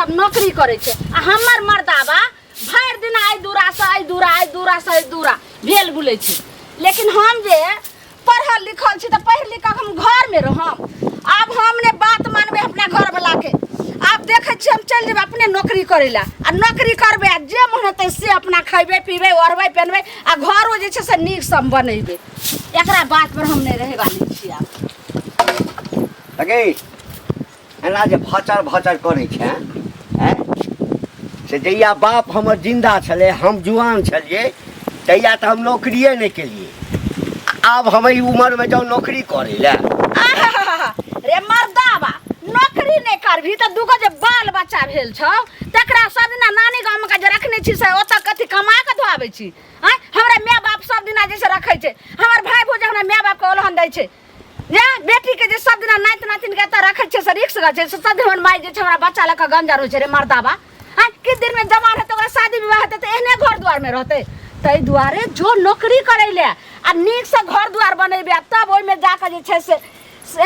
सब नौकरी करे छे आ हमर मर्दाबा भर दिन आई दूरा से भेल बुले छे। लेकिन हम जे पढ़ल लिखल छी त पढ़ लिख के हम घर में रहम। अब हमने बात मानबे अपना घर वाला के। आप देखे छी हम चल जेबे अपने नौकरी करेला आ नौकरी करबे आ जे मन होते से अपना खइबे पीबे ओढ़बे पहनबे आ घरो जे छे से नीक सम बनेबे। एकरा बात पर हम नहीं रहे वाली छी। आप अगे एना जे भचर करे छे हैं से जहिया बाप हमर जिंदा छले हम जुआन छलिए तहिया तो हम नौकरिए नहीं केलिए। अब हम ई उम्र में जाओ नौकरी करे ला। रे मर्दाबा नौकरी नहीं करभी त दुगो जे बाल बच्चा भेल छ तकरा सब दिना नानी गाम के जे रखने छी से ओत कथि कमा के धोआबै छी। हैं हमरा माय बाप सब दिना जैसे रखे छे हमर भाई भौज हमरा माय बाप के ओलहन दै छे या बेटी के जे सब दिना नाइत नातिन के त रखे छे से रिक्स ग छे सब दिन माय जे छे हमरा बच्चा लक गंजा रहो छे। रे मर्दाबा हैं कि दिन में जवान है तो ओकरा शादी विवाह होते त एहने घर द्वार में रहते तै दुआरे जो नौकरी करे ले आ नीक से घर द्वार बनेबे तब ओइ में जाके जे छे से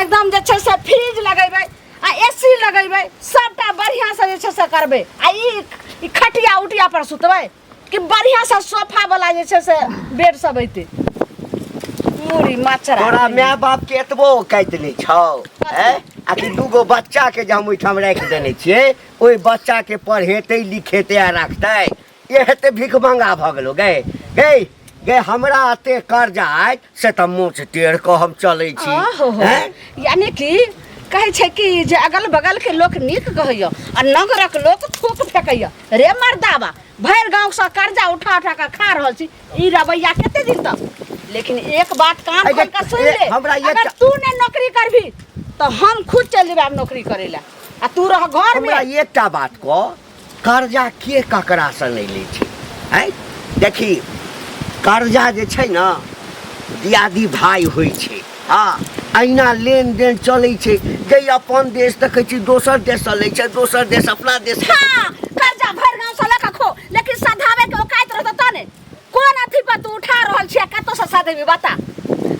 एकदम जे छे से फ्रिज लगेबे आ एसी लगेबे सबटा बढ़िया से जे छे से करबे आ ई खटिया उटिया पर सुतबे कि बढ़िया से सोफा वाला जे छे से बेड सब ऐते मुरी माचरा। तोरा माय बाप के एतबो कैत नहीं छौ हैं आखिर दूगो बच्चा के जे हम ओइठाम राख देने छिए ओइ बच्चा के पढ़ेते लिखेते आ रखते ये हेते भिख मंगा भ गेलो गए गए गे हमरा अते कर्जा आय से त मुंह टेढ़ को हम चलै छी हैं यानी कि कहे छे कि जे अगल बगल के लोग नीक कहैया आ नगरक लोग थूक फेकैया। रे मर्दाबा भर गांव से कर्जा उठा के खा रहल छी ई रवैया केते दिन तक। लेकिन एक बात कान खोल के सुन ले अगर तू ने नौकरी करबी तो हम खुद चल जेबे नौकरी करेला आ तू रह घर में। हमरा एकटा बात को कर्जा के ककरा से नहीं ले छी हैं देखी कर्जा जे छै ना दियादी भाई होई छै। हाँ अहिना लेन देन चले छे गई अपन देश देखे छी दोसर देश से ले छे दोसर देश अपना देश। हाँ कर्जा भर गांव से लक खो लेकिन सधावे के औकात रहत त ने कोन अथी पर तू उठा रहल छी कतो से सधेबी बता।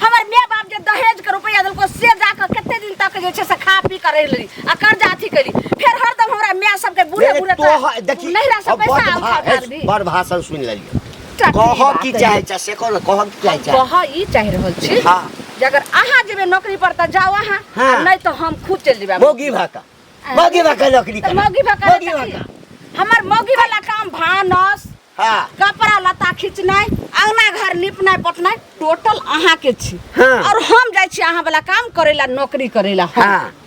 हमर माय बाप जे दहेज के रुपया देलको से जाके केते दिन तक जे छे से खा पी करे लेली आ कर्जा अथी करी फिर हरदम हमरा माय सब के बूढ़े बूढ़े देखी नहिरा से पैसा उठा ली बड़ भाषण सुन लेलिए कह की चाहे छ से कह की चाहे छ कह ई चाहि रहल छी। हां अगर अहाँ जेबे नौकरी पर त जाओ अहाँ नहीं तो हम खुद चल जेबे मोगी भाका नौकरी कर मोगी भाका हमर मोगी वाला काम भानस हां कपड़ा लता खींचनाइ अंगना घर निपनाइ पटनाइ टोटल अहाँ के छी। और हम जाय छी अहाँ वाला काम करेला नौकरी करेला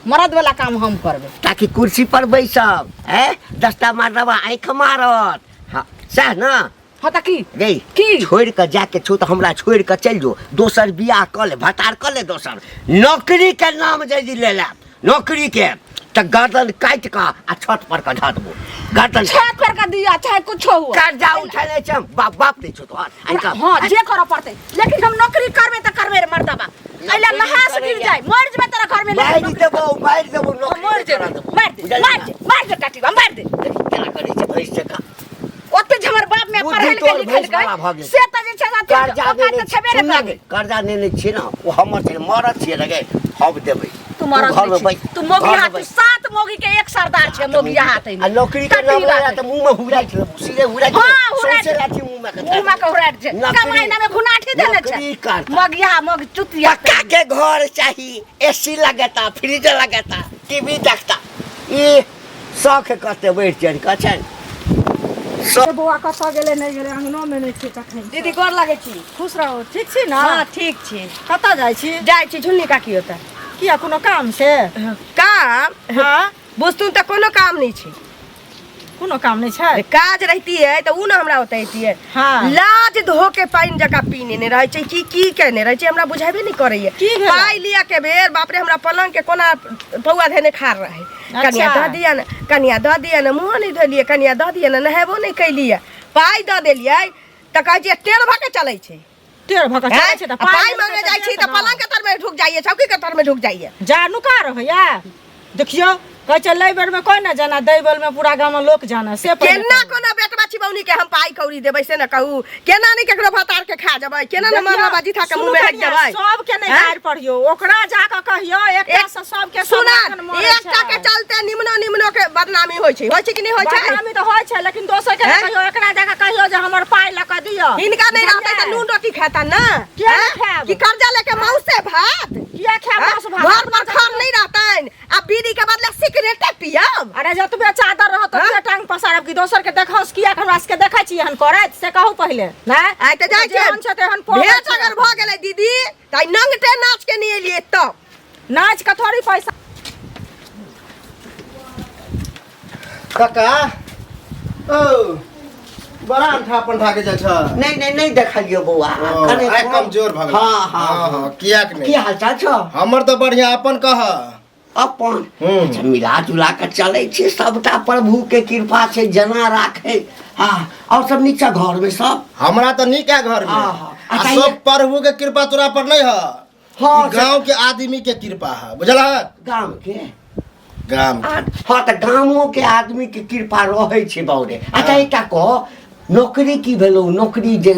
मर्द वाला काम हम करबे ताकि कुर्सी पर बैसब हैं 10टा मारवा आंख मारत। हां सह ना हाँ त गई की छोड़ के जाके छो तो हमरा छोड़ के चल जो दोसर बियाह कर ले भतार कर ले दोसर नौकरी के नाम जल्दी ले ले नौकरी के त गर्दन काट का आ छत पर का ढा देबो गर्दन छत पर का दिया चाहे कुछ हो कर्जा उठा ले छ बाप दे छो तो हां जे कर पड़ते लेकिन हम नौकरी करबे त करबे रे मर्दाबा अइला लहास गिर जाय मर जबे तेरा घर में मार देबो मार दे काटी मार दे केना करे छ भैंस का ओते हमर बाप में पढ़ल के लिखल के से त जे छला कर्जा त छबे रे लागे कर्जा ने छी ना वो हमर से मरत छी लगे हम देबै तू मोगी हाथ 7 मोगी के एक सरदार छे मोगी हाथ है नौकरी के नाम ले त मुंह में हुराई छ सीधे हुराई सोचे लाठी मुंह में का हुराई छ कमाई ना में खुनाठी देले छ मोगिया मोग चुतिया पक्का के घर चाहिए एसी लगता फ्रिज लगता टीवी देखता ई शौक करते बैठ चढ़ का छन सब बुआ कसा गेले नहीं गेले अंगनो में नहीं छी तखन दीदी गोर लागे छी खुश रहो ठीक छी ना। हां ठीक छी कता जाय छी झुन्नी काकी होता किया कोनो काम से काम हां बुझतू त कोनो काम नहीं छी कोनो काम नहीं छै काज रहती है तो उ न हमरा होतैती है। हां लाज धो के पानी जका पीने ने रहे छै की कहने रहे छै हमरा बुझाबे नहीं करैया पाई लिया के बेर बाप रे हमरा पलंग के कोना पौआ धने खार रहे कनिया द दिया न मुंह नहीं धोलिए कनिया द दिया न नहेबो नहीं कैलिए पाई द देलिए त कहै छै टेढ़ भके चलै छै टेढ़ भके चलै छै त पाई मांगे जाय छी त पलंग के तर में ढुक जाइए चौकी के तर में ढुक जाइए जानु का रहैया देखियो कह चलै बेर में कोई ना जाना दैबल में पूरा गांव में लोग जाना से केना कोनो बेटवा चिबौनी के हम पाई कौड़ी देबै से न कहू केना नहीं केकरो भतार के खा जबै केना न मरना बाजी था के मुंह में हट जबै सब के नहीं गाड़ पड़ियो ओकरा जाके कहियो एकटा से सब के सुना एकटा के चलते निम्नो के बदनामी होय छै कि नहीं होय छै बदनामी तो होय छै लेकिन दोसर के कहियो एकरा जाके कहियो जे हमर पाई ल के दियो इनका नहीं रहतै त नून रोटी खाता न क्या खाब कि कर्जा लेके मौस से भात किया खाब मांस भात घर पर खान नहीं रहतै अब बीड़ी के बदले सिगरेट पियब अरे जतबे चादर रह त टांग पसारब कि दोसर के देखौस किया हमरा के देखै छी हन करैत से कहू पहिले ना आइ त जाय छै हन छते हन भेट अगर भ गेलै दीदी त नंगटे नाच के नहीं एलिए त नाच के थोड़ी पैसा काका ओ बड़ा अंठा पंठा के जाइ छ नहीं देखलियो बौआ आइ कमजोर भ गेल हां किया के की नहीं हालचाल छ हमर तो बढ़िया अपन कह अपन अच्छा मिला जुला के चले छे सबटा प्रभु के कृपा छै जना राखे हां और सब नीचा घर में सब हमरा तो नीक है घर में आ सब प्रभु के कृपा तोरा पर नहीं है हां गांव के आदमी के कृपा है बुझला गांव के गांव हाँ तो गाँवों के आदमी के कृपा रहे छे बहुरे अच्छा एकटा कह नौकरी की भेलो नौकरी जे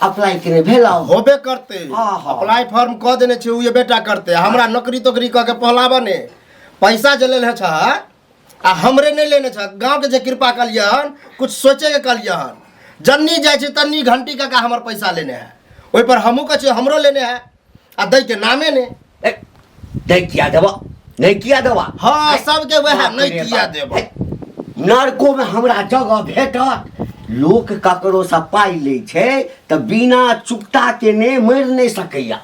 अप्लाई करे भेलो होबे करते हाँ। अप्लाई फॉर्म क देने छे उ ये बेटा करते हमरा नौकरी तोकरी क के पहलावा ने पैसा जे लेल छ आ हमरे नहीं लेने छ गांव के जे कृपा कलियन कुछ सोचे के कलियन जन्नी जाय छे तन्नी घंटी का हमर पैसा लेने है ओइ पर हमहू कछे हमरो लेने है आ दई के नामे ने नहीं किया देबो नहीं किया देबो हां सब के वह नहीं किया देबो नरको में हमरा जगह भेटत लोक ककरो से पाई ले छे त बिना चुकता के ने मर नहीं सकैया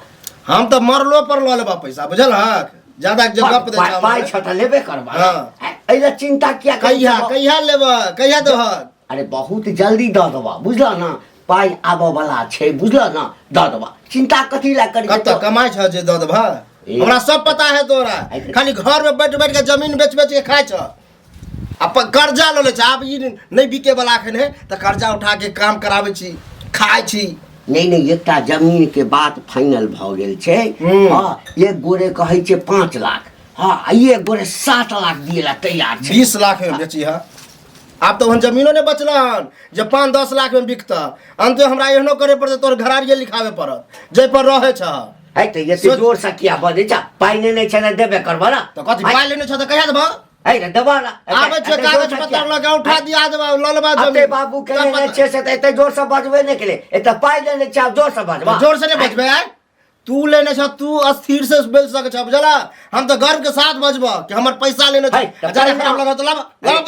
हम तो मरलो पर ल लेबा पैसा बुझल हक ज्यादा जगह पे दे पाई छटा लेबे करबा हाँ। एला चिंता किया कहिया लेबा कहिया देबहक अरे बहुत जल्दी द देबा बुझला ना पाई आबो वाला छे बुझला ना द देबा चिंता कथी ला करी कत कमाई छ जे द देबा हमरा सब पता है तोरा खाली घर में बैठ बैठ के जमीन बेच बेच के खाय छ अपन कर्जा ल ले छ अब ई नहीं बिके वाला खन है त कर्जा उठा के काम कराबै छी खाय छी नहीं एकटा जमीन के बात फाइनल भ गेल छे हां एक गोरे कहै छे 5 लाख हां एक गोरे 7 लाख दिएला तैयार छे 20 लाख में बेची है अब तो हम जमीनो ने बचलन जे 5-10 लाख में बिकता अंत हमरा एहनो करे पड़ते तोर घरारिये लिखावे पड़त जे पर रहे छ है त ये जोर से किया बदे छ पाई ने छे देबे करबा ना तो कथि पाई लेने छ त कहिया देबा है देबा ना आबे छे कागज पत्र लगा उठा दिया देबा ल लेबा अते जमीन बाबू कहले छे से एते जोर से बजबे ने केले एते पाई लेने छ जोर से बजबा जोर से नहीं बजबे तू लेने छ तू अस्थिर से बेच सके छ बुझला हम तो गर्व के साथ बजबा कि हमर पैसा लेने छ अगर हम लगा तो ला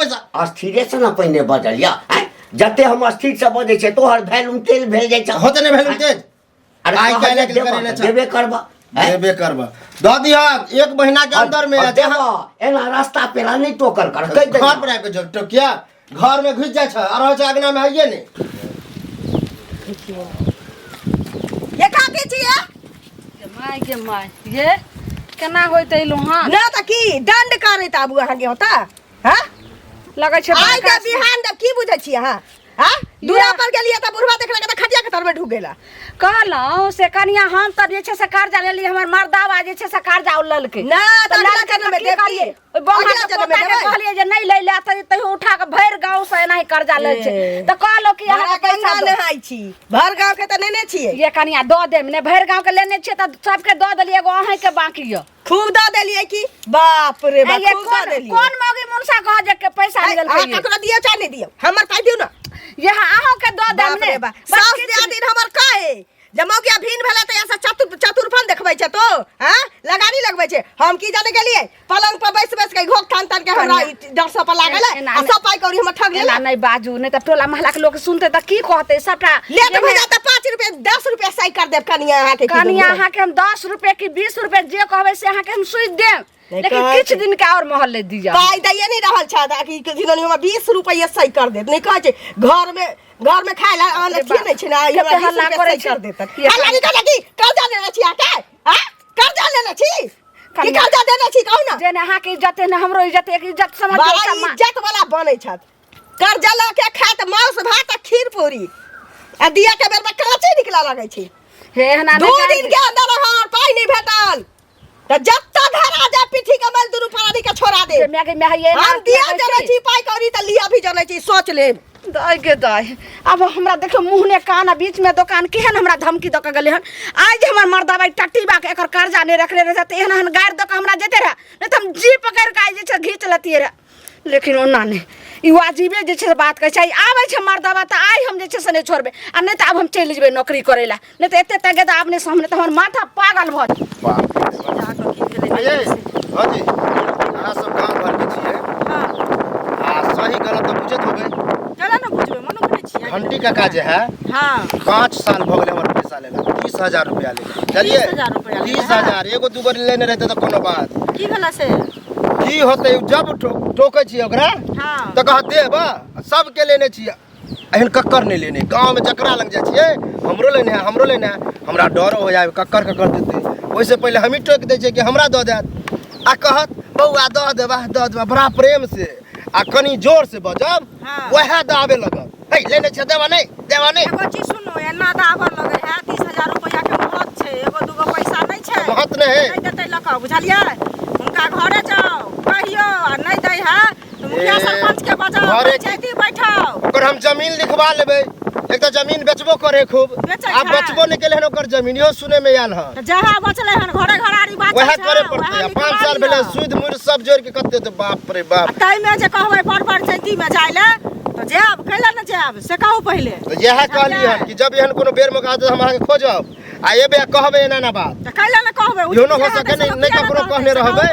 पैसा अस्थिर से ना पहिने बजलिया जते हम अस्थिर से बजे छे तोहर वैल्यू तेल भेल जाय छ होते नहीं वैल्यू तेज अरे आई कहले के करे छ देबे करबा देबे करबा द दिया 1 महीना के अंदर में देबा एना रास्ता पेला नहीं टोकर कर कह दे घर पर आके जो टोकिया घर में घुस जाय छ और हो छ अगना में हइये ने ये खाके छिए के माय ये केना होइते लोहा ना त की दंड करे त आबू अहाँ के होता हां लगे छे आई के बिहान द की बुझै छी अहाँ हां दूरा पर गेलिए त बुढ़वा देखला के त खटिया के तर में ढुक गेला कहलौ से कनिया हम त जे छे से कर्जा लेली हमर मर्दावा जे छे से कर्जा उलल के ना त लड़का के में देबी ओइ बौआ के पोता के कहलिए जे नहीं ले ले त उठा के भर गांव से नहीं कर्जा ले छे त कहलो कि अहाँ पैसा ले आई छी भर गांव के त नेने छिए ये कनिया द देम ने भर गांव के लेने छे त सबके द देलिए एगो अहीं के बाकी य खूब द देलिए की बाप रे बाप खूब द देलिए कौन मौगी मुनसा कह जे के पैसा मिलल आ ककरा दियो चाहे नहीं दियो हमर पाई दियो ना यहाँ आहो के द देम ने सास दिया दिन हमर काहे जमौ के भीन भेला त ऐसा चतुरफन देखबै छ तो हां लगानी लगबै छ हम की जाने के लिए पलंग पर बैस बैस के घोक थान थान के हमरा डर से पर लागल आ सब पाई कौड़ी हम ठग लेला नहीं बाजू नहीं त टोला महला के लोग सुनते त की कहते सबटा लेट हो जाता 5 रुपए 10 रुपए सही कर देब कनिया अहाँ के कनिया अहाँ के हम 10 रुपए की 20 रुपए जे कहबै से अहाँ के हम सुई देम लेकिन कुछ दिन के और मोहल ले दिया पाई दैए नहीं रहल छ कि जिननी में 20 रुपए सही कर देत नहीं कहै छै घर में खाए ला आन की नहीं छै ना हमरा हल्ला करे कर देत हल्ला निकल की कर्जा लेना छी आके हां कर्जा लेना छी की कर्जा देना छी कहू ना जेने अहाँ के इज्जत है हमरो इज्जत एक इज्जत समझ बड़ा इज्जत वाला बनै छ कर्जा ला के खात मांस भात खीर पूरी आ दिया के बेर में कांचे निकला लागै छै हे हना 2 दिन के अंदर हमर पाई नहीं भेटल त जत्ता धरा जा पीठी के मल दुरु फरानी के छोड़ा दे मैं ये हम दिया जरा छी पाई कौड़ी त लिया भी जनै छी सोच ले। दाय के दाय अब हमरा देखो मुंह ने कान आ बीच में दुकान केहन हमरा धमकी द के गेले हन। आज हमर मर्दा बाई टट्टी बा के एकर कर्जा ने रखले रहे त एहन हन गाड़ द के हमरा जेते रहा नहीं त हम जी पकड़ के आई जे छ घीच लतिए रहा। लेकिन ओना ने ई वाजिबे जे छ बात कहै छै आबै छै मर्दा बा त आई हम जे छ से नहीं छोड़बे आ नहीं त अब हम चल जेबे नौकरी करेला नहीं त एते तगे द आपने सामने त हमर माथा पागल भ आइए हाँ जी अहाँ सब गाँव भर के छिए आ सही गलत तो बुझत होबे चला ना बुझबे मनो करै छी घंटी का काज है। हां 5 साल भ गेले हमर पैसा लेला 30,000 रुपया ले चलिए 30,000 रुपया 30,000 एगो दूगो लेने रहते तो कोनो बात की भेला से की होते जब टोकै छी ओकरा हां तो कह देब सब के लेने छी एहन कक्कर नहीं लेने गांव में जकरा लग जाय छिए हमरो लेने है हमरो लेने है हमरा डर हो जाए कक्कर देते ओइसे पहले हम ही टोक दे छै कि हमरा द देत आ कहत बौआ द देबा बड़ा प्रेम से आ कनी जोर से बजब वह दाबे लगत हे लेने छै देबा नहीं एगो चीज सुनो एना दाबर लगे है 30,000 रुपया के महत छै एगो दूगो पैसा नहीं छै महत नहीं नहीं देतै लक बुझलिए उनका घरे जाओ कहियो आ नहीं दै है तो मुखिया सरपंच के बजाओ घरे पंचायती बैठाओ ओकर हम जमीन लिखवा लेबै एक तो जमीन बेचबो करे खूब बेचै अब छै। बेचबो नहीं केले हन ओकर जमीन यो सुने में आयल ह तो जहाँ बचले हन घरे घरारी बात वह करे पड़ते 5 साल भेले सुध मुर सब जोड़ के कते तो बाप रे बाप तै में जे कहबै पर पंचायती में जाय ले तो जाब कैला न जाब से कहू पहले तो यह कहली हन कि जब एहन कोनो बेर में कहत हम अहाँ के खोजब आ एबे कहबे एना ना बात तो कैला न कहबै यो न हो सके नहीं ककरो कहने रहबै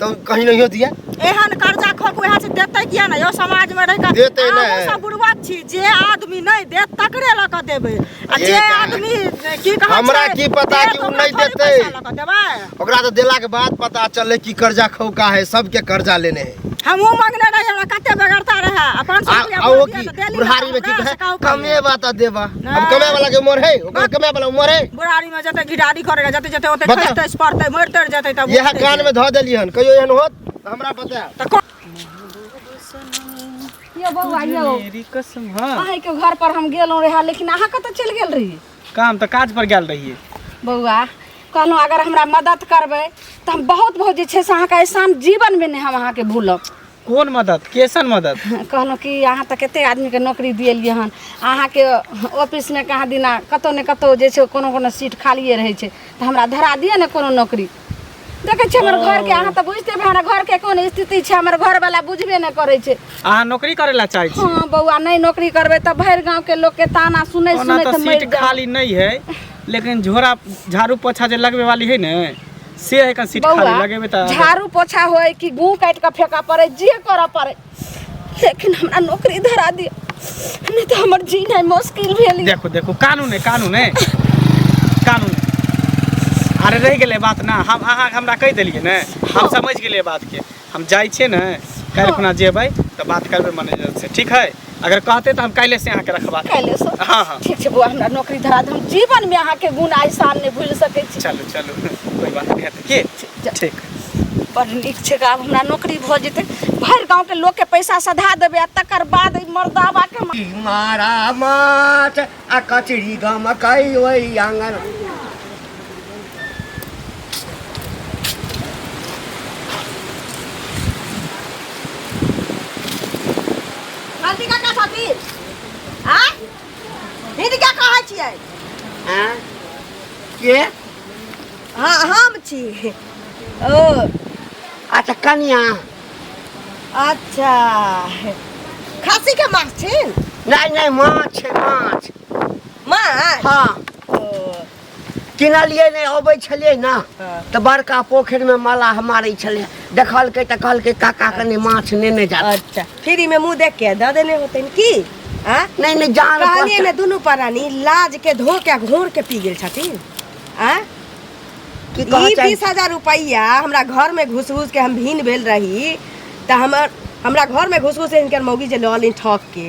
तो कहीं नहीं दिया एहन कर्जा खोक वहाँ से देतै किया ना यो समाज में रह के देतै नै। सब बुढ़वा छी जे आदमी नहीं देत तकरे ल के देबै आ जे आदमी की कहै हमरा की पता कि उ नहीं देतै देबै ओकरा तो देला के बाद पता चले कि कर्जा खौका है सबके कर्जा लेने है हमहू मांगने रही हमरा कते बेगरता रहे आ 500 रुपया आओ की बुढ़ारी में की कहे कमे बात देबा अब कमे वाला के उम्र है ओकर कमे वाला उम्र है बुढ़ारी में जते घिडारी करेगा जते ओते बता। खइतै पड़तै मरतै जते तब यह कान में ध देली हन कहियो एहन होत त हमरा बता यो बौआ यो मेरी कसम हाँ अहाँ के घर पर हम गेलौ रहे लेकिन अहाँ कत चल गेल रही काम तो काज पर गेल रहिए बौआ कहलहुँ अगर हमरा मदद करबै तो हम बहुत बहुत जे छै से अहाँके एहसान जीवन में नहीं हम अहाँके भूलब। कौन मदद कैसन मदद कहलहुँ कि अहाँ तऽ कतेक आदमीके नौकरी दिएलिए हन अहाँके ऑफिसमे कहाँ दिना कतहु ने कतहु जे छै कोनो कोनो सीट खालिए रहै छै तऽ हमरा धरा दिअ ने कोनो नौकरी। देखै छियै हमर घरके अहाँ तऽ बुझते हेबै हमरा घरके कोन स्थिति छै हमर घरवला बुझबे नहि करै छै। अहाँ नौकरी करे ला चाहै छी हाँ बौआ नहीं नौकरी करबै तऽ भरि गाँवके लोकके ताना सुनै ओना सुनै तो तऽ मरि सीट जाएब। खाली नहीं है लेकिन झोरा झाड़ू पोछा जे लगवे वाली है ने से है कन सीट खाली बौआ लगेबे त झाड़ू पोछा होय कि गूँ काटि कऽ फेंका पड़े जे करऽ पड़े लेकिन हमरा नौकरी धरा दिअ नहीं तऽ हमर जीनाइ मुश्किल भेल। देखो देखो कानून है कानून अरे रह गेलै बात ना हम अहाँ हमरा कहि देलिए ने हम समझ गेलिए बात के हम जाइ छियै ने काल्हि खुना जेबै तऽ बात करबै मैनेजर से ठीक है अगर कहते तो हम काल्हि से अहाँ के रखबा काल्हि से हाँ हाँ ठीक छै बौआ हमरा नौकरी धरा दे हम जीवन में अहाँके गुण आसान नहीं भूल सकै छी। चलू चलू कोई बात नहीं है की ठीक बड़ नीक छै आब हमरा नौकरी भऽ जेतै भरि गाँवके लोकके पैसा सधा देबै आ तकर बाद ई मर्दाबाके मारा माछ आ कचरी गमकै ओइ आंगन हल्दी का साथी हां हिंदी क्या कहै छियै हैं के हां हम छी ओ अच्छा कनिया अच्छा खस्सी के माछ छी नहीं माछ छै माछ माछ हाँ ओ किनलिए नहीं अबै छलिए ना हाँ। तो बड़का पोखरि में मलाह मारै छलै देखलकै तऽ कहलकै काका कने माछ नेने जा। अच्छा फ्री में मुंह देख के द देने होते की हां नहीं जान कहानी में दुनू प्राणी लाज के धो के घोर के पी गेल छथिन हां की ई कहै छै 20,000 रुपया हमरा घर में घुस घुस के हम भीन भेल रही त हमरा घर में घुस घुस के इनकर मौगी जे लॉलिन ठक के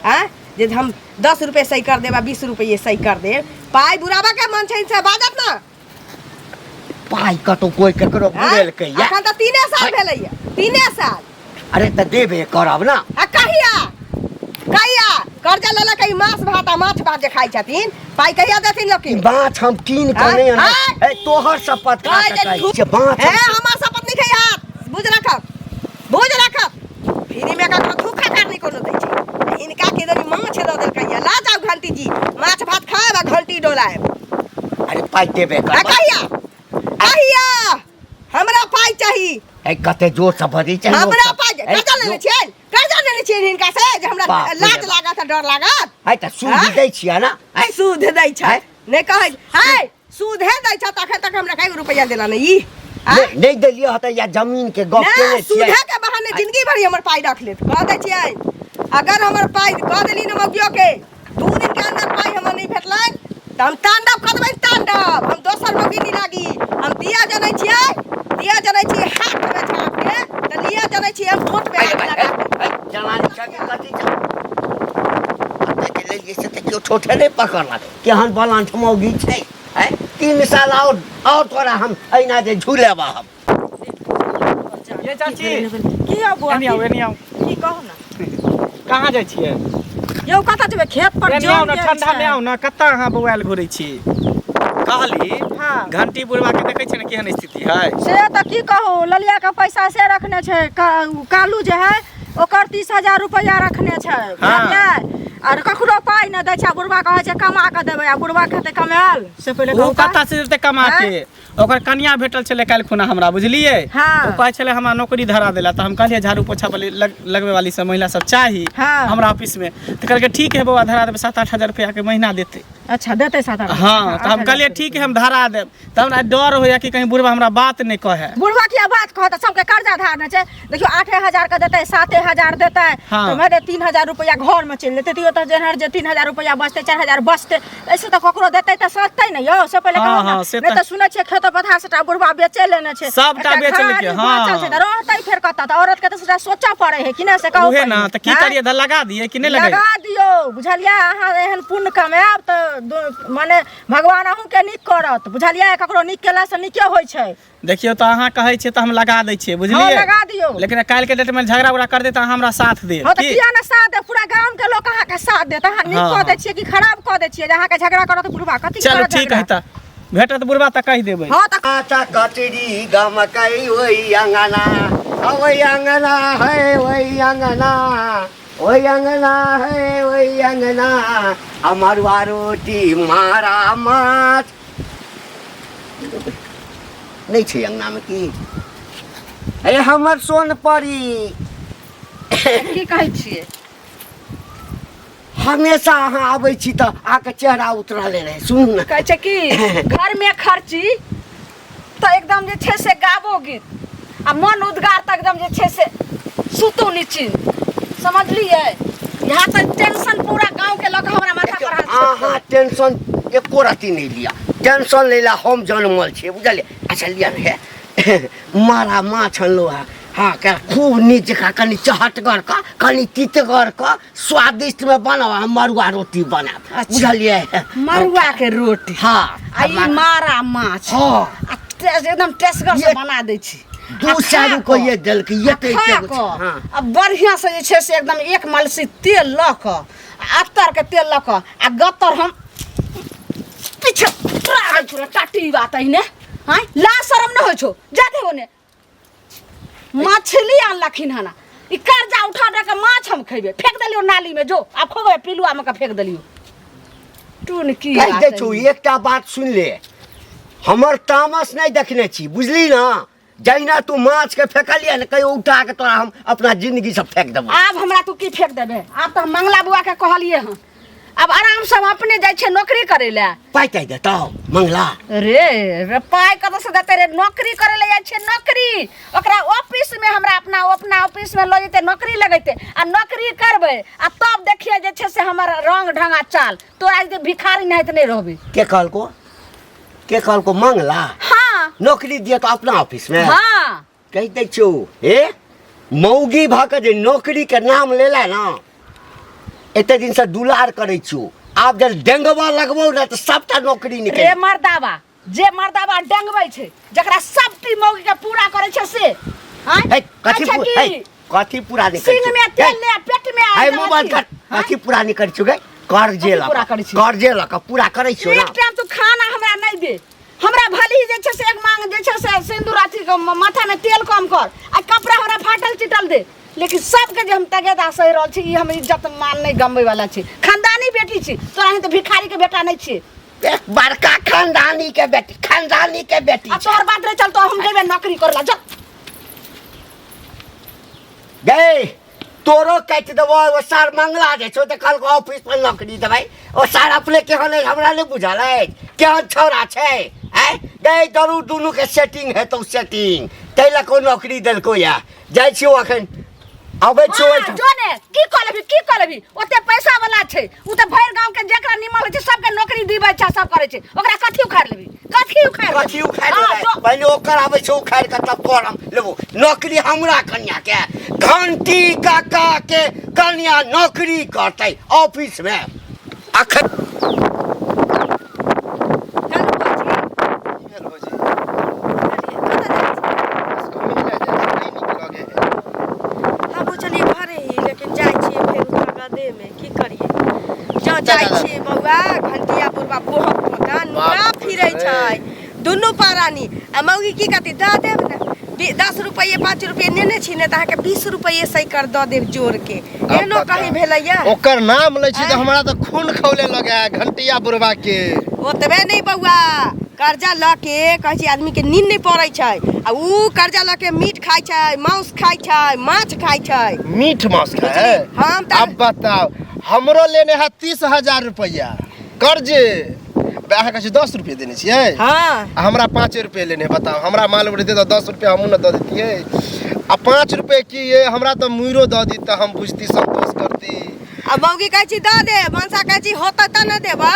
हां जे हम 10 रुपए सही कर देबा 20 रुपए सही कर दे पाई बुराबा के मन छै से बाजत ना पाई कतौ कोई ककरो बुझेलकै या अखन त 3 साल भेलैया 3 साल अरे तऽ देबे करब ना आ कहिया कर्जा लेला कई माछ भात जे खाइ छथिन पाई कहिया देथिन लोग की बात हम कीन के नहीं आना ए तोहर शपथ खा के कहै छै बात ए हमर शपथ नहीं खाई हाथ बुझ रखब फ्री में का धोखा करनी कोनो दे पाई देबे आ कर कहिया हमरा पाई चाही ए कते जोर से भरी चाहिए हमरा पाई कर्जा लेने छियै हिनका से जे हमरा लाज लागत डर लागत है त सूद दै छियै ना है सूद दै छै नै कहै है सूद है दै छ तखन तक हमरा कई रुपया देला नै ई नहीं देलिए हत या जमीन के गप केने सूद छियै के बहाने जिंदगी भर हमर पाई रख लेत कह दै छियै अगर हमर पाई कह देली न मगियो के 2 दिन के अंदर पाई हमर नहीं भेटलै त हम तांडव करबै तांडव हम दोसर मगी नहीं लागी हम दिया जनै छियै हाथ में छाप के त दिया जनै छियै हम ठोट पे लगा जवानी छके कथि छ अते के ले जैसे त क्यों छोटे नहीं पकड़ला केहन बलान ठमौगी छै है 3 साल और तोरा हम ऐना जे झूलेबा हम ये चाची की अब एनी आओ की कहू ना कहाँ जाइ छियै यौ कतऽ जेबै खेत पर एनी आओ ना ठंडा में आओ ना कत्ता अहाँ बौआल घुरै छी कहली हाँ। घंटी बुढ़वा के देखै छी ना केहन स्थिति है से तऽ की कहू ललिया के पैसा से रखने छै कालू जे है ओकर 30,000 रुपया रखने छै बुझलियै और ककरो पाई न दै छै बुढ़वा कहै छै कमा के देबै आ बुढ़वा कहते कमाएल से पहिले ओ कत्ता से देते कमा के ओकर कन्या भेटल छले काल खुना हमरा बुझलिए हाँ। ओ कहै छले हमरा नौकरी धरा देला त हम कहलिए झाड़ू पोछा वाली लगवे वाली सब महिला सब चाही हाँ। हमरा ऑफिस में त कहलके ठीक है बउआ धरा देबे 7-8 हजार रुपया के महीना देते अच्छा देते 7-8 हाँ त हम कहलिए ठीक है हम धरा देब त हमरा डर होया कि कहीं बुढ़वा हमरा बात नहीं कहे बुढ़वा की बात कहत सबके कर्जा धारने छै देखियो 8,000 के देते 7,000 देते हाँ। तो मेरे 3,000 रुपया घर में चल लेते तो जेनहर जे 3,000 रुपया बचते 4,000 बचते ऐसे तो ककरो देते त सस्ते नहीं यो से पहले हाँ, कहू हाँ, ना से नहीं त- तो सुनै छै खेत पथार से बुढ़वा बेचे लेने छै सबटा एकटा बेच लेलकै, घर हाँ। बचल छै त रहतै फेर कतऽ त औरत के त सेटा सोचा पड़े है कि ना से कहू उहे ना पहिने, त की हाँ? करिए ध लगा दिए कि नहीं लगे लगा दियो बुझलियै अहाँ एहन पुण्य कमाएब त माने भगवान अहूँ के नीक करत बुझलियै ककरो नीक केला से नीके होइ छै देखियो तो अहाँ कहै छियै त हम लगा दै छियै हाँ बुझलिए लगा दियो लेकिन काल के डेट में झगड़ा उगड़ा कर दे त हमरा साथ दे हाँ तो किया ना साथ दे पूरा गांव के लोग अहाँ के साथ देत अहाँ नीक हाँ, कह दे हाँ। छियै कि खराब कह दे छियै जे अहाँ के झगड़ा करत बुढ़वा कथि चलो ठीक है त भेटत बुढ़वा त कह देबै हाँ तो आटा कचरी गमकई वही अंगना वही अंगना है वही अंगना वही अंगना है वही अंगना अमरवा रोटी मारा माछ नहीं छै अंगना में की अरे हमर सोन परी की कहै छियै हमेशा अहाँ आबै छी तऽ अहाँके चेहरा उतरले रहे सुनू ने कहै छै कि घर में खर्ची तो एकदम जे छै से गाबो गीत आ मन उद्गार तक एकदम जे छै से सुतू निश्चिंत समझलियै यहाँ तक टेंशन पूरा गांव के लोग हमरा माथा पर हाथ अहाँ टेंशन एको रति नहीं लिया टेंशन लेला हम जनमल छियै बुझलियै अच्छा लिया ने मारा माछ अनलो हाँ क्या खूब नीक जकाँ कनि चहटगर का कनि तीतगर का स्वादिष्ट में बनाओ मरुआ रोटी बनाओ बुझलियै मरुआ के रोटी हाँ आ ई मारा माछ हाँ आ एकदम टेस्टगर से बना दै छी 2 चारू को ये दल के ये ते हाँ आ बढ़िया से जे छै से एकदम एक मलसी तेल ल क अत्तर के तेल ल क आ गत्तर हम पीछे टाटी बात है हाँ ला शरम न हो छो जाते होने मछली आनलखिन हना ई कर्जा उठा के माछ हम खेबे फेंक देलियो नाली में जो आप खोबे पिलुआ में का फेंक देलियो टून की कह बात दे है? छौ एकटा बात सुन ले हमर तामस नहीं देखने छी बुझली ना जहिना तू माछ के फेकलिए ने कहियो उठा के तोरा हम अपना जिंदगी से फेंक देबो आब हमरा तू की फेंक देबे आब तो हम मंगला बुआ के कहलिए हन अब आराम से हम अपने जाय छे नौकरी करे ले पाई कह देता मंगला रे पाई कत से देते रे नौकरी करे ले जाय छे नौकरी ओकरा ऑफिस में हमरा अपना ऑफिस में ल जेते नौकरी लगेते आ नौकरी करबे आ तब देखिए जे छे से हमर रंग ढंगा चाल तोरा जे भिखारी नहीं त नहीं रहबे के कहल को मंगला हाँ नौकरी दिया तो अपना ऑफिस में हाँ कह दे छौ ए मौगी भ के जे नौकरी के नाम लेला ना एते दिन से दुलार करे छौ आब जब डेंगवा लगबो ना तो सबटा नौकरी रे निकल मर्दावा जे मर्दावा डेंगबै छे जकरा सब टी मौगी के पूरा करे छे से हां है कथी पूरा निकल सिंह में तेल ले पेट में आ है मोबाइल कर कथी पूरा निकल छौ गे कर्जे ला पूरा करै छी? कर्जे ला का पूरा करे छौ ना एक टाइम तू खाना हमरा नहीं दे हमरा भली जे छे से एक मांग जे छे से सिंदूर अथी के माथा में तेल कम कर आ कपड़ा हमरा फाटल चिटल दे लेकिन सबके जे हम तगेदा सही रहल छी ई हम इज्जत मान नहीं गमबै वाला छी खानदानी बेटी छी तोरा ही तो भिखारी के बेटा नहीं छी एक बड़का खानदानी के बेटी आ तोहर बात रे चल तो हम जेबे नौकरी करला चल गए तोरो कट देबो वो सार मंगला जे छो त कल को ऑफिस में नौकरी देबै ओ सार अपने केहन है हमरा नहीं बुझल है केहन छौरा छै हैं गए दरू दुनु के सेटिंग है तो सेटिंग तैला को नौकरी देलको या जाय छियो अखन आबै छियो जो ने की करबी ओते पैसा वाला छै उ त भैर गांव के जेकरा निमल छै सबके नौकरी दिबै छै सब करे छै ओकरा कथि उखाड़ लेबी कथि उखाड़ लेबै पहले ओकर आबै छै उखाड़ के तब करम लेबो नौकरी हमरा कन्या के घंटी काका के कन्या नौकरी करतै ऑफिस में अखन दुनू पारानी आ मौगी की कहती दऽ देब ने 10 रुपये 5 रुपये नेने छी ने त अहाँ के 20 रुपये सही कर दऽ देब जोड़ के एनो कहीं भेलैया ओकर नाम लै छी त हमरा त खून खौले लगे घंटिया बुढ़वा के ओतबे नहीं बउआ कर्जा ल के कहै छी आदमी के नींद नहीं पड़ै छै आ ऊ कर्जा ल के मीट खाइ छै मांस खाइ छै माछ खाइ छै मीट मांस खाए हम त अब बताओ हमरो लेने है 30,000 रुपया कर्जे अहाँ कहै 10 रुपये देने छियै हां हमरा 5 रुपये लेने बताओ हमरा मालूम रहते तो 10 रुपये हमू न दऽ देतियै आ 5 रुपये की ये हमरा तो मुइरो दऽ दी त हम बुझती संतोष करती आ मौगी कहै छी दऽ दे मनसा कहै छी होतै त न देबौ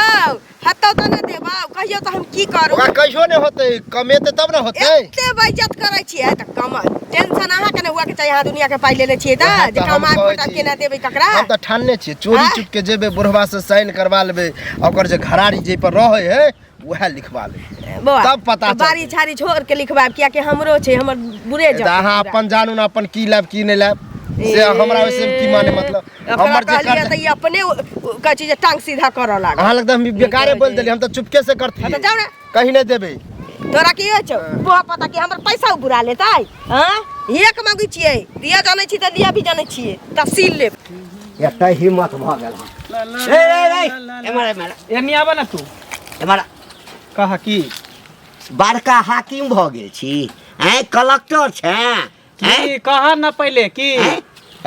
हतौ त न देबौ कहियो त हम की करू ओकरा कहियो ने होतै कमेते तब न होतै एते बेइज्जत करै छियै त कम टेंशन अहाँ के ने हुआ के चाहिए अहाँ दुनिया के पाइ लेले छियै त जे कमा कोटा केना देबै ककरा हम त ठानने छियै चोरी चुप के जेबे बुढ़वा से साइन करवा लेबे ओकर जे घरारी जे पर रहै है वह लिखवा ले तब पता बारी छारी छोड़ के लिखबाब किया कि हमरो छै हमर बुरे जा अहाँ अपन जानू न अपन की लाभ की नहीं लाभ से हमरा वैसे की माने मतलब हमर जे कर त अपने कहै छी जे टांग सीधा करऽ लाग अहाँ लगता हम बेकारे बोल देली हम त चुपके से करती त जाऊ ना कहीं नहीं देबे तोरा की हो छौ तोरा पता कि हमर पैसा बुरा लेतै हां एक मांगी छियै दिया जानै छी त दिया भी जानै छियै त सील ले एटा हिम्मत भ गेल ए एमरा एनी आबा ना तू एमरा कहा की बड़का हाकिम भ गेल छी हैं कलेक्टर छै की कहा ना पहले की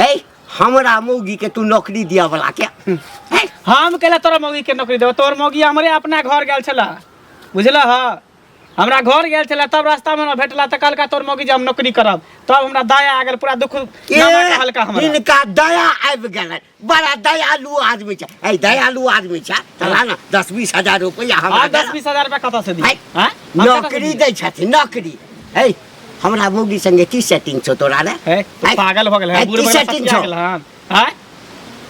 ए हमरा मौगी के तू नौकरी दिया वाला के हम केला तोरा मौगी के नौकरी देबो तोर मौगी हमरे अपना घर गेल छला बुझला ह हमरा घर गेल छला तब रास्ता में भेटला त कहलका तोर मौगी जे हम नौकरी करब तब हमरा दया आ गेल पूरा दुख नामा कहलका हमरा इनका दया आबि गेल बड़ा दयालु आदमी छै ए दयालु आदमी छै तला ना 10-20 हजार रुपया हमरा 10-20 हजार रुपया कत से दी हैं नौकरी दै छथिन नौकरी ए हमरा मौगी संगे की सेटिंग छौ तोरा रे तू पागल हो गेल है बुढ़ बड़ा सेटिंग हो गेल हन हैं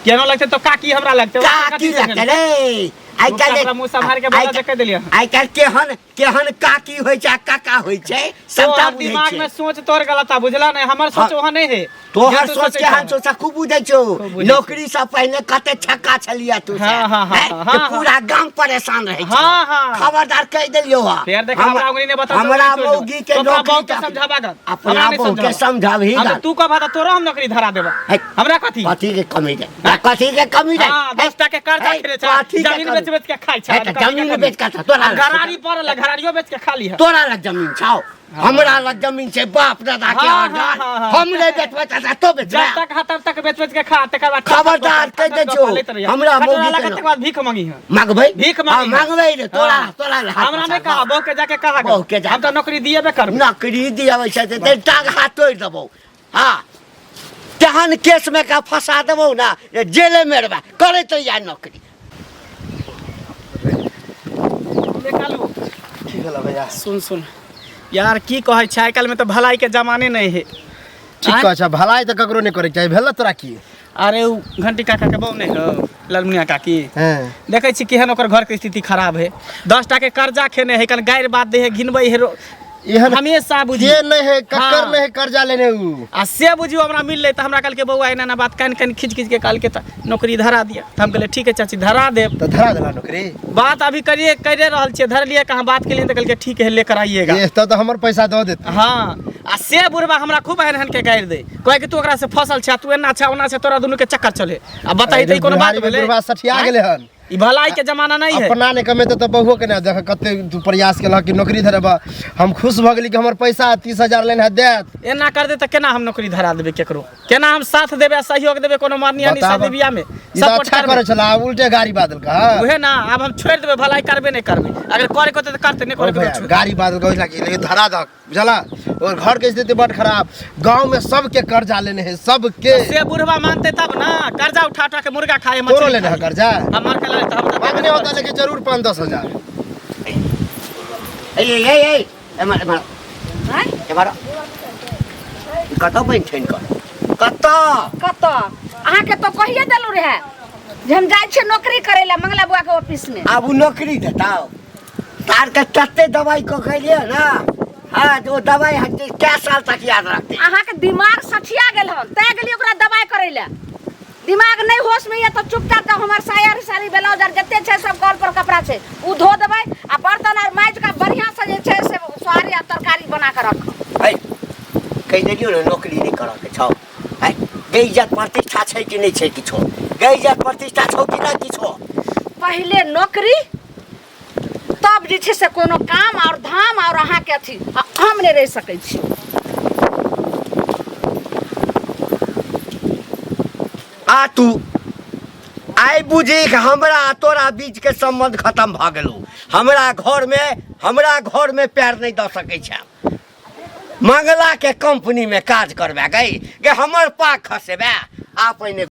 केनो लगते तो काकी हमरा लगते काकी लगते रे आई काल मुंह संभाल के बोला देख देलिए आई काल केहन काकी होय छै काका होय छै सबटा दिमाग में सोच तोर गलत बुझला नहीं हमर सोच वहां नहीं है तोहर सोच के हम सोचा खूब बुझै छौ नौकरी से पहले कते छक्का छलिया तू हां पूरा गांव परेशान रहे छै हां खबरदार कह देलियो फिर देख हमरा उंगली ने बता हमरा मौगी के नौकरी के समझाबा द अपना बहू के समझाबी हां तू कह बता तोरो हम नौकरी धरा देबा हमरा कथी के कमी दे कथी के कमी दे हां 10 टका के कर्जा खेले छै जमीन बेच के खाइ छै जमीन बेच के तोरा घरारी पड़ल घरारियो बेच के खा ली है तोरा लग जमीन छौ हमरा लग जमीन छै बाप दादा के औजार हम नहीं बेचबे त तो बेच जब तक हाथ तब तक बेच के खा तकर बाद खबरदार कह दे छौ हमरा मौगी के तकर बाद भीख मांगी है मांगबै भीख मांगबै रे तोरा हमरा नहीं कहा बहु के जाके कहा बहु के हम त नौकरी दिएबे करब नौकरी दियाबै छै त टांग हाथ तोड़ देबौ हां तेहन केस में का फंसा देबौ ना जेले में रहबा करे तो या नौकरी निकालू की भेला भैया सुन यार की कहै छै आइकाल में तो भलाई के जमाने नहीं है ठीक कहै छै भलाई त ककरो नहीं करे छै भेल तोरा की अरे उ घंटी काका के बहु नहीं हो ललमुनिया काकी हां देखै छी केहन ओकर घर के स्थिति खराब है 10 टका के कर्जा खेने है कन गायर बात दे है घिनबै है एहन हमेशा बुझी ये नहीं है कक्कर नहीं है कर्जा लेने उ आ से बुझियो हमरा मिल ले त हमरा कल के बउआ एना ना बात कान खिच के काल के त नौकरी धरा दिया त हम कहले ठीक है चाची धरा देब तो धरा देला नौकरी बात अभी करे रहल छे धर लिए कहां बात के लिए त कल के ठीक है लेकर आइएगा ये तो हमर पैसा दो देते हां आ से बुढ़वा हमरा खूब हन के गायर दे कोई कि तू ओकरा से फसल छ तू एना छ ओना छ तोरा दुनु के चक्कर चले आ बताई त कोनो बात भेले बुढ़वा सठिया गेले हन ई भलाई के जमाना नहीं है। अपना ने कमेते तो बहुओ के ना देख कते तू प्रयास केला कि नौकरी धरबा। हम खुश भ गेली कि हमर पैसा 30,000 लेन है देत। एना कर दे त केना हम नौकरी धरा देबे केकरो, केना हम साथ देबे सहयोग देबे कोनो मरनी हनी शादी बियाह में ई तो अच्छा करे छला उल्टे गाड़ी बादल का। उहे ना अब हम छोड़ देबे भलाई करबे नहीं करबे, अगर करे को त करते नहीं करे को गाड़ी बादल का लगी लेकिन धरा द बुझला। और घर के स्थिति बड़ खराब, गांव में सबके कर्जा लेने हैं सबके। से बुढ़वा मानते तब ना, कर्जा उठा उठा के मुर्गा खाए तोरो लेने है कर्जा। हमार के लाए त हम मांगने होता लेकिन जरूर 5-10 हजार। ए एमर हैं एमर कतौ बन ठन कर कतौ कत अहाँ के तो कहिए देलु रहे जे हम जाय छे नौकरी करे ला मंगला बुआ के ऑफिस में। अब नौकरी देताओ तार के तत्ते दवाई को खैलिए ना। हाँ तो दवाई हटे क्या साल तक याद रखते। अहाँ के दिमाग सठिया गेल हन तै गेली ओकरा दवाई करे ला। दिमाग नहीं होश में ये तो चुपचाप तो हमार साया साड़ी ब्लाउज और जते छे सब कॉल पर कपड़ा छे उ धो देबै आ बर्तन और माइज का बढ़िया से जे छे से स्वारी आ तरकारी बना के रख। है कह देलियो ना नौकरी नहीं करऽ के छौ। है गई इज्जत प्रतिष्ठा छै कि नहीं छै किछो, गई इज्जत प्रतिष्ठा छौ कि ना किछो। पहले नौकरी तब जे छे से कोनो काम और धाम और अहाँ के अथी हम नहीं रह सकै छी। आ तू आइ बुझी कि हमरा तोरा बीच के संबंध खत्म भ गेलो। हमरा घर में पैर नहीं द सकै छै। मंगला के कंपनी में काज करबे गई हमर पाक खसेबे आ पहिने